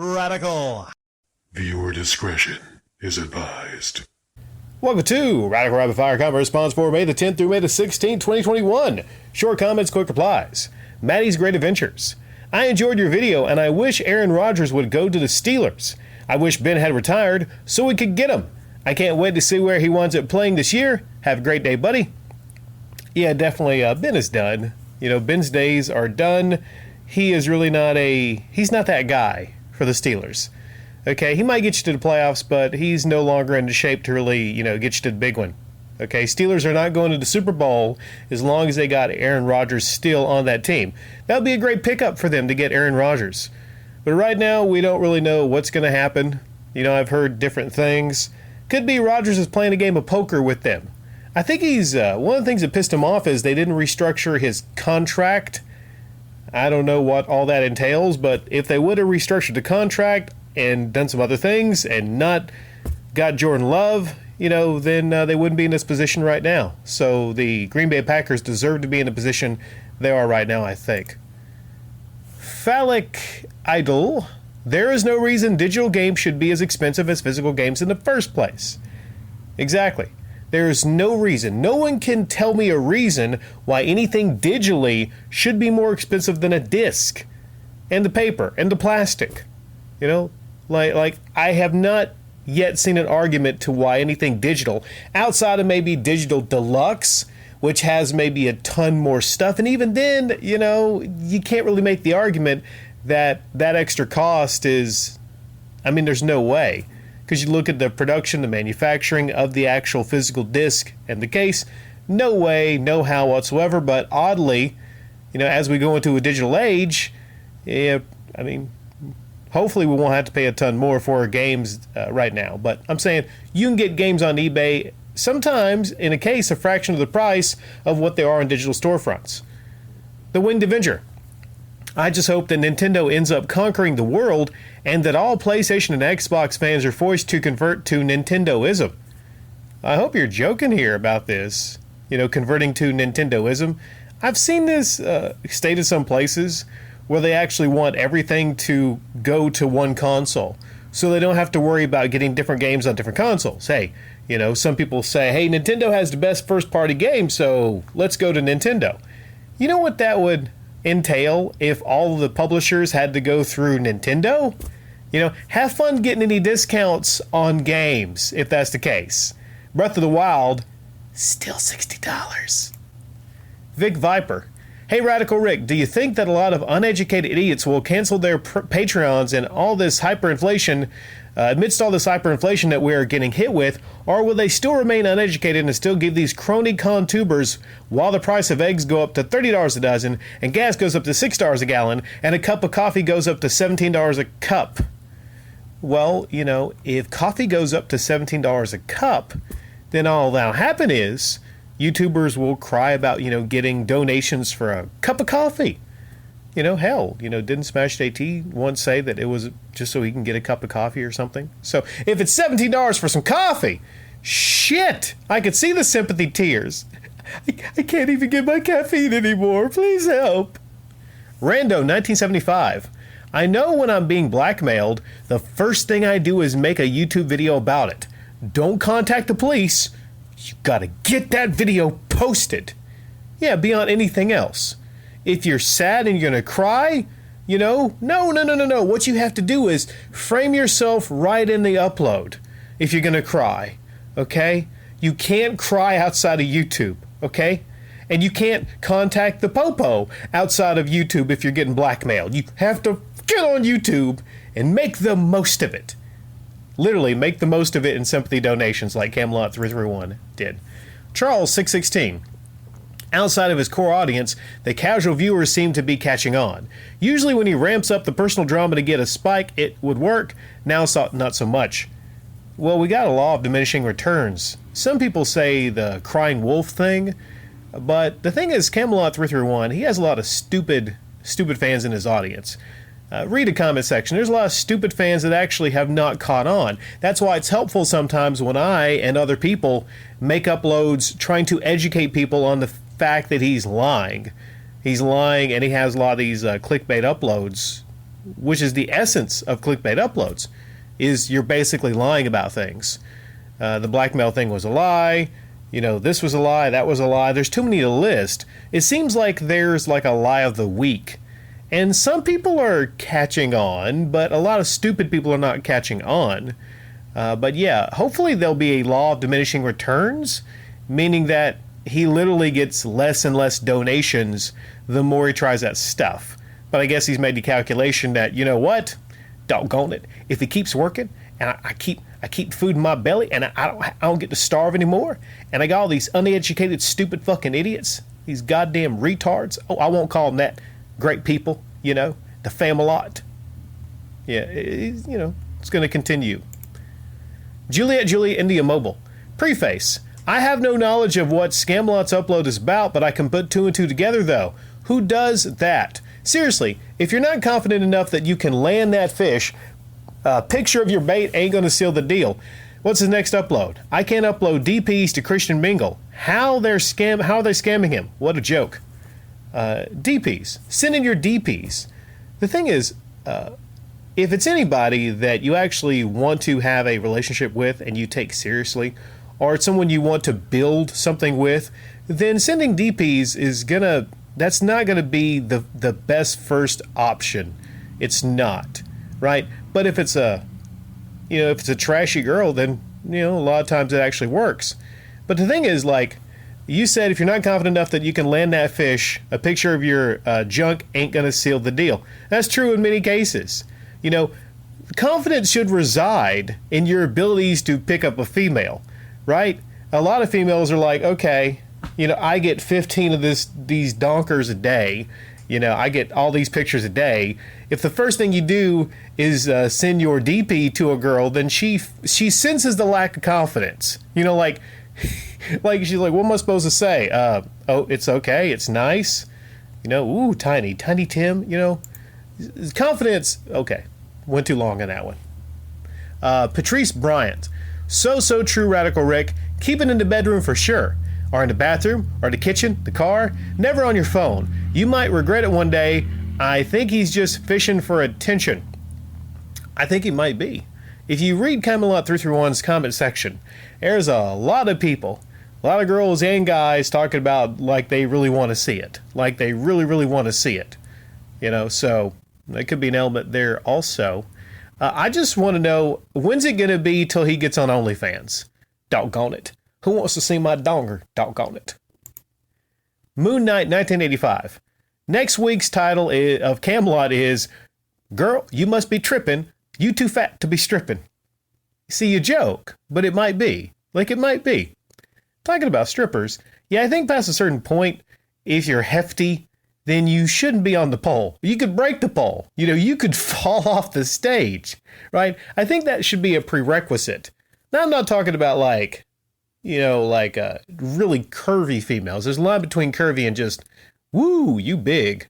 Radical. Viewer discretion is advised. Welcome to Radical Rapid Fire Comment Response for May the 10th through May the 16th, 2021. Short comments, quick replies. Maddie's Great Adventures. I enjoyed your video and I wish Aaron Rodgers would go to the Steelers. I wish Ben had retired so we could get him. I can't wait to see where he winds up playing this year. Have a great day, buddy. Yeah, definitely. Ben is done. Ben's days are done. He is really he's not that guy for the Steelers. Okay, he might get you to the playoffs, but he's no longer in the shape to really, get you to the big one. Okay, Steelers are not going to the Super Bowl as long as they got Aaron Rodgers still on that team. That would be a great pickup for them to get Aaron Rodgers. But right now, we don't really know what's going to happen. I've heard different things. Could be Rodgers is playing a game of poker with them. I think he's, one of the things that pissed him off is they didn't restructure his contract. I don't know what all that entails, but if they would have restructured the contract and done some other things and not got Jordan Love, then they wouldn't be in this position right now. So the Green Bay Packers deserve to be in the position they are right now, I think. Phallic Idol. There is no reason digital games should be as expensive as physical games in the first place. Exactly. There is no reason. No one can tell me a reason why anything digitally should be more expensive than a disc and the paper and the plastic. Like I have not yet seen an argument to why anything digital, outside of maybe Digital Deluxe, which has maybe a ton more stuff. And even then, you can't really make the argument that extra cost is, there's no way. Because you look at the production, the manufacturing of the actual physical disc and the case, no way, no how whatsoever. But oddly, as we go into a digital age, hopefully we won't have to pay a ton more for our games right now. But I'm saying you can get games on eBay, sometimes in a case, a fraction of the price of what they are in digital storefronts. The Winged Avenger. I just hope that Nintendo ends up conquering the world and that all PlayStation and Xbox fans are forced to convert to Nintendoism. I hope you're joking here about this, converting to Nintendoism. I've seen this stated some places where they actually want everything to go to one console so they don't have to worry about getting different games on different consoles. Hey, some people say, hey, Nintendo has the best first-party games, so let's go to Nintendo. You know what that would entail if all of the publishers had to go through Nintendo? Have fun getting any discounts on games if that's the case. Breath of the Wild, still $60. Vic Viper. Hey, Radical Rick, do you think that a lot of uneducated idiots will cancel their Patreons and all this hyperinflation, amidst all this hyperinflation that we're getting hit with, or will they still remain uneducated and still give these crony con tubers while the price of eggs go up to $30 a dozen and gas goes up to $6 a gallon and a cup of coffee goes up to $17 a cup? Well, if coffee goes up to $17 a cup, then all that'll happen is YouTubers will cry about, getting donations for a cup of coffee. Hell, didn't Smash AT once say that it was just so he can get a cup of coffee or something? So if it's $17 for some coffee, shit, I could see the sympathy tears. I can't even get my caffeine anymore. Please help. Rando, 1975. I know when I'm being blackmailed, the first thing I do is make a YouTube video about it. Don't contact the police. You gotta get that video posted. Yeah, beyond anything else. If you're sad and you're gonna cry, no. What you have to do is frame yourself right in the upload if you're gonna cry, okay? You can't cry outside of YouTube, okay? And you can't contact the popo outside of YouTube if you're getting blackmailed. You have to get on YouTube and make the most of it. Literally, make the most of it in sympathy donations like Camelot 331 did. Charles 616. Outside of his core audience, the casual viewers seem to be catching on. Usually when he ramps up the personal drama to get a spike, it would work. Now not so much. Well, we got a law of diminishing returns. Some people say the crying wolf thing, but the thing is, Camelot 331, he has a lot of stupid fans in his audience. Read the comment section. There's a lot of stupid fans that actually have not caught on. That's why it's helpful sometimes when I and other people make uploads trying to educate people on the fact that he's lying. He's lying, and he has a lot of these clickbait uploads which is the essence of clickbait uploads, is you're basically lying about things. The blackmail thing was a lie. This was a lie, that was a lie. There's too many to list. It seems like there's like a lie of the week. And some people are catching on, but a lot of stupid people are not catching on. But yeah, hopefully there'll be a law of diminishing returns, meaning that he literally gets less and less donations the more he tries that stuff. But I guess he's made the calculation that, you know what? Doggone it. If he keeps working and I keep food in my belly and I don't get to starve anymore, and I got all these uneducated, stupid fucking idiots, these goddamn retards. Oh, I won't call them that. Great people, the Famalot. Yeah, it's going to continue. Juliet India Mobile. Preface. I have no knowledge of what Scamlot's upload is about, but I can put two and two together, though. Who does that? Seriously, if you're not confident enough that you can land that fish, a picture of your bait ain't going to seal the deal. What's his next upload? I can't upload DPs to Christian Mingle. How are they scamming him? What a joke. DPs. Send in your DPs. The thing is, if it's anybody that you actually want to have a relationship with and you take seriously, or it's someone you want to build something with, then sending DPs that's not gonna be the best first option. It's not, right? But if it's a trashy girl, then a lot of times it actually works. But the thing is, like you said, if you're not confident enough that you can land that fish, a picture of your junk ain't gonna seal the deal. That's true in many cases. Confidence should reside in your abilities to pick up a female, right? A lot of females are like, okay, I get 15 of these donkers a day. I get all these pictures a day. If the first thing you do is send your DP to a girl, then she senses the lack of confidence. Like she's like, what am I supposed to say? Oh, it's okay. It's nice. Ooh, tiny Tim. Confidence. Okay, went too long on that one. Patrice Bryant. So true, Radical Rick. Keep it in the bedroom for sure. Or in the bathroom, or the kitchen, the car. Never on your phone. You might regret it one day. I think he's just fishing for attention. I think he might be. If you read Camelot 331's comment section, there's a lot of people, a lot of girls and guys talking about like they really want to see it. Like they really, really want to see it. So there could be an element there also. I just want to know, when's it going to be till he gets on OnlyFans? Doggone it. Who wants to see my donger? Doggone it. Moon Knight 1985. Next week's title of Camelot is, Girl, You Must Be Trippin'. You Too Fat to Be Strippin'. See, you joke, but it might be. Like, it might be. Talking about strippers, yeah, I think past a certain point, if you're hefty, then you shouldn't be on the pole. You could break the pole. You could fall off the stage, right? I think that should be a prerequisite. Now, I'm not talking about like really curvy females. There's a line between curvy and just, woo, you big.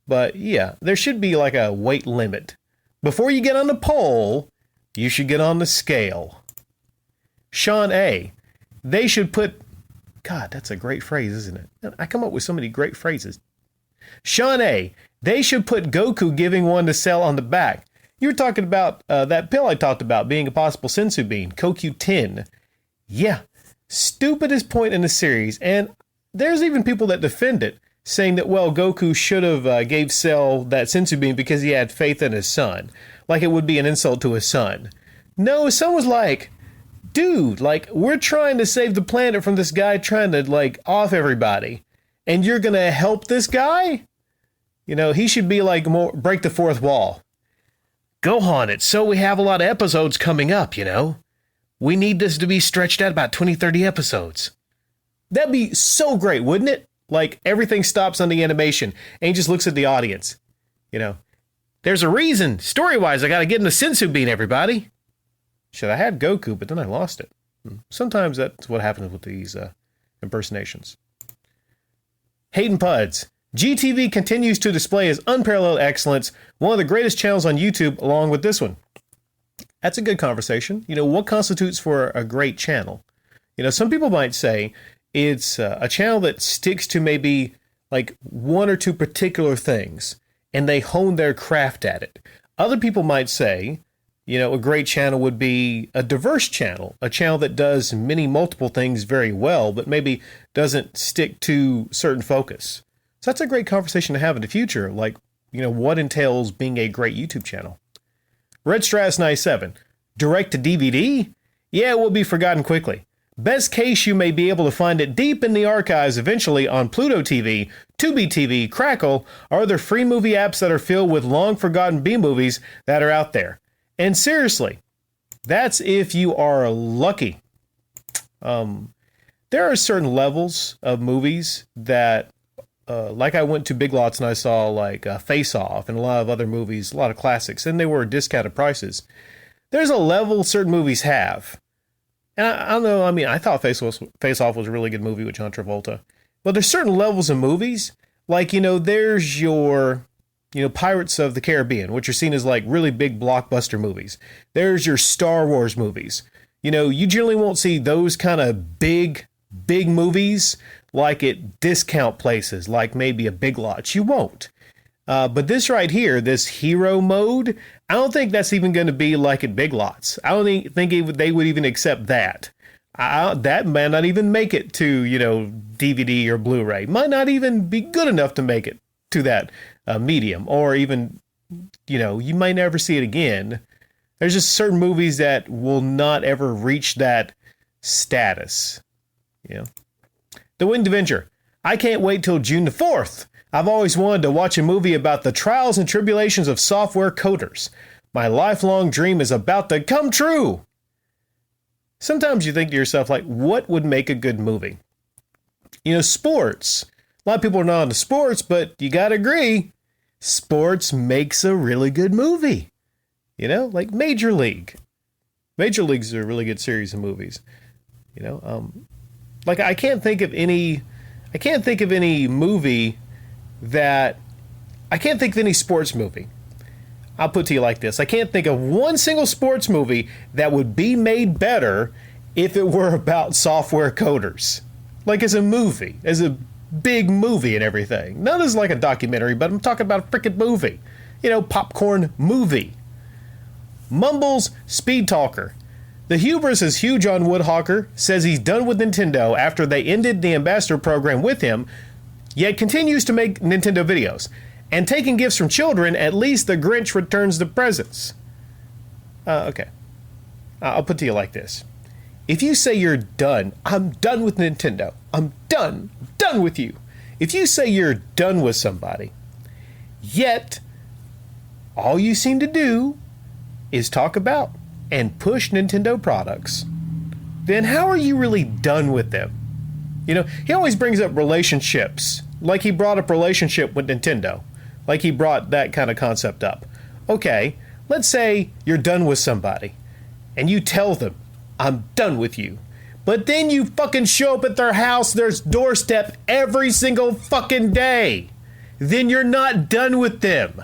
But yeah, there should be like a weight limit. Before you get on the pole, you should get on the scale. Sean A. They should put, God, that's a great phrase, isn't it? I come up with so many great phrases. Sean A. They should put Goku giving one to sell on the back. You were talking about that pill I talked about being a possible sensu bean, CoQ10. Yeah, stupidest point in the series, and there's even people that defend it, saying that, well, Goku should have gave Cell that sensu bean because he had faith in his son, like it would be an insult to his son. No, his son was like, dude, like, we're trying to save the planet from this guy trying to, like, off everybody, and you're gonna help this guy? He should be like, more break the fourth wall. Gohan, it's so we have a lot of episodes coming up, We need this to be stretched out about 20, 30 episodes. That'd be so great, wouldn't it? Like, everything stops on the animation, and he just looks at the audience. There's a reason, story-wise, I gotta get in the sensu bean, everybody. Should I had Goku, but then I lost it. Sometimes that's what happens with these impersonations. Hayden Puds. GTV continues to display his unparalleled excellence, one of the greatest channels on YouTube, along with this one. That's a good conversation. What constitutes for a great channel? Some people might say it's a channel that sticks to maybe like one or two particular things. and they hone their craft at it. Other people might say, a great channel would be a diverse channel, a channel that does many multiple things very well, but maybe doesn't stick to certain focus. So that's a great conversation to have in the future. Like, what entails being a great YouTube channel? Red Stratus 97, direct to DVD? Yeah, it will be forgotten quickly. Best case, you may be able to find it deep in the archives eventually on Pluto TV, Tubi TV, Crackle, or other free movie apps that are filled with long-forgotten B-movies that are out there. And seriously, that's if you are lucky. There are certain levels of movies that, like I went to Big Lots and I saw like Face Off and a lot of other movies, a lot of classics, and they were discounted prices. There's a level certain movies have. And I don't know, I thought Face Off was a really good movie with John Travolta. But there's certain levels of movies, like, there's your, Pirates of the Caribbean, which are seen as like really big blockbuster movies. There's your Star Wars movies. You generally won't see those kind of big movies like at discount places, like maybe a Big Lots. You won't. But this right here, this hero mode, I don't think that's even going to be like at Big Lots. I don't think they would even accept that. That might not even make it to, DVD or Blu-ray. Might not even be good enough to make it to that medium. Or even, you might never see it again. There's just certain movies that will not ever reach that status. The Winged Avenger. I can't wait till June the 4th. I've always wanted to watch a movie about the trials and tribulations of software coders. My lifelong dream is about to come true. Sometimes you think to yourself, like, what would make a good movie? Sports. A lot of people are not into sports, but you got to agree, sports makes a really good movie. Like Major League. Major League's a really good series of movies. Like I can't think of any movie I can't think of any sports movie. I'll put it to you like this. I can't think of one single sports movie that would be made better if it were about software coders. Like as a movie, as a big movie and everything. Not as like a documentary, but I'm talking about a freaking movie. Popcorn movie. Mumbles Speed Talker. The hubris is huge on Woodhawker, says he's done with Nintendo after they ended the ambassador program with him, yet continues to make Nintendo videos. And taking gifts from children, at least the Grinch returns the presents. Okay. I'll put it to you like this. If you say you're done, I'm done with Nintendo. I'm done with you. If you say you're done with somebody, yet all you seem to do is talk about and push Nintendo products, then how are you really done with them? He always brings up relationships, like he brought up relationship with Nintendo, like he brought that kind of concept up. Okay, let's say you're done with somebody, and you tell them, I'm done with you. But then you fucking show up at their house, their doorstep every single fucking day. Then you're not done with them.